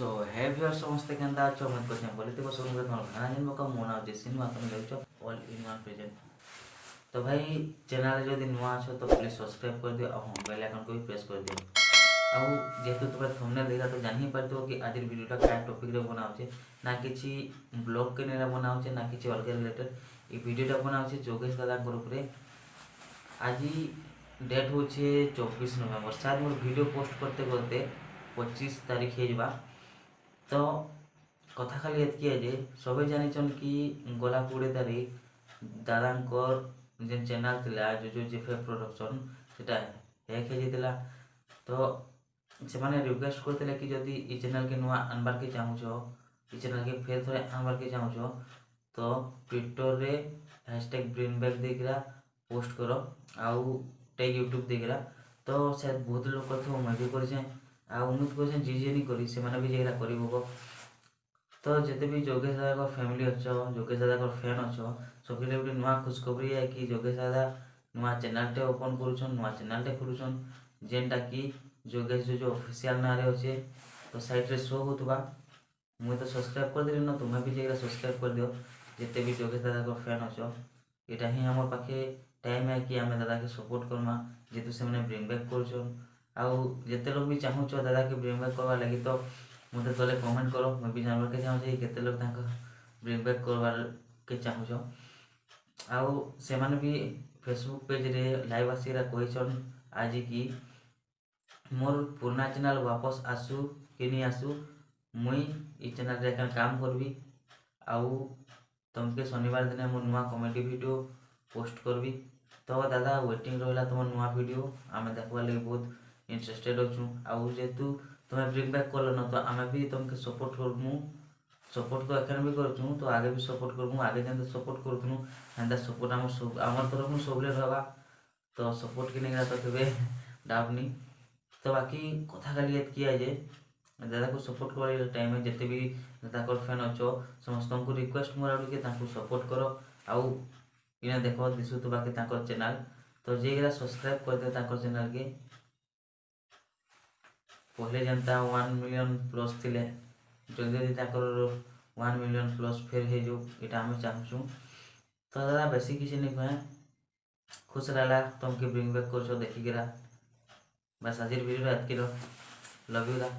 सो हे viewer समस्ते केंदा अच्छो मत को बोले तो सब लोग खाना जिन का मोना जैसे नुआ तुम लेचो ऑल इन वन प्रेजेंट। तो भाई चैनल जो दिन नुआ अच्छो तो प्लीज सब्सक्राइब कर दियो और बेल आइकन को भी प्रेस कर दियो। आउ जेहेतु तुम थंबनेल देखा तो जान ही पारतो कि आज वीडियोटा क्या टॉपिक रे बनाउछे ना किछि ब्लॉग के नेरा बनाउछे ना किछि अलग रिलेटेड ई वीडियोटा बनाउछे जोगेश दादा को ऊपर। आज डेट होछे 24 नवंबर शायद मोर वीडियो पोस्ट करते करते 25 तारीख हे जबा। तो कथा खाली एतकी है जे सबे जानिछन कि गला 20 तारीख दादांकर जेन चैनल थिला जोजो जेफे प्रोडक्शन सेटा हैक हे जेतिला। तो से माने रिक्वेस्ट करथिले कि जदि ई चैनल के नुआ अनबार के चाहूछो ई चैनल के फेर थोड़े अनबार के चाहूछो तो ट्विटर रे #ब्रिंगबैक देकरा पोस्ट करो आउ टैग यूट्यूब देकरा। तो शायद बहुत लोग करथो मैं भी करछे आ उम्मीद करछे जी जी नहीं करी से माने भी जेरा करिवो। तो जिते भी जोगेश दादा को फैमिली अच्छो जोगेश दादा को फैन अच्छो सबके लिए गोटे नुआ खुशखबरी है कि जोगेश दादा नुआ चैनल ओपन करुछन नुआ चैनल खुलुछन जेनटा कि जोगेश जोजो ऑफिशियल ना रे अच्छे। तो साइट रे शो होतबा मुई तो सब्सक्राइब कर देली न तुम्हें भी जेरा सब्सक्राइब कर दियो जिते भी जोगेश दादा को फैन अच्छो। एटा ही हमर पाखे टाइम है कि आमे दादा के सपोर्ट करमा जेतु से माने ब्रिंग बैक करुछन आउ जेते लोग भी चाहूछो दादा के ब्रिंग बैक करवा लगी तो मते तले कमेंट करो मैं भी जानवर के चाहूँ केते लोग तांको ब्रिंग बैक करवार के चाहूँ आउ से माने भी फेसबुक पेज रे लाइव आसीरा कहिछन आज की मोर पुराना चैनल वापस आसु कि नहीं आसु मुई ई चैनल रे काम करबी आउ तुमके शनिवार दिन मोर नुआ कॉमेडी वीडियो पोस्ट करबी। तो दादा वेटिंग रहला तुम नुआ वीडियो आमे देखवा लगी बहुत इंटरेस्टेड अछु आउ जेतु तुम्हें ब्रिंग बैक कर न तो आमे भी तुमके सपोर्ट करमु सपोर्ट तो एखन भी करछु तो आगे भी सपोर्ट करमु आगे जेंता सपोर्ट करथनु हेंता सपोर्ट हमर तरफ सबले रहबा। तो सपोर्ट के नेगरा तो केबे डाउट नहीं। तो बाकी कथा खाली एतकी है जे दादा को सपोर्ट कर टाइम में जिते भी दादा को फैन अच्छो समस्त को रिक्वेस्ट मोर आडू के तांको सपोर्ट करो आउ इना देखो दिसु तो बाकी तांको चैनल तो जेगरा सब्सक्राइब कर दे तांको चैनल के पहले जनता 1 मिलियन प्लस थिले जल्दी जल्दी ताकर 1 मिलियन प्लस फिर हे जो इटा हम चाहूँ। तो दादा बेसी किसी नहीं कहे खुश रहला तुमके ब्रिंग बैक कर देखी गिरा बस आज वीडियो एतकी लव यू दा।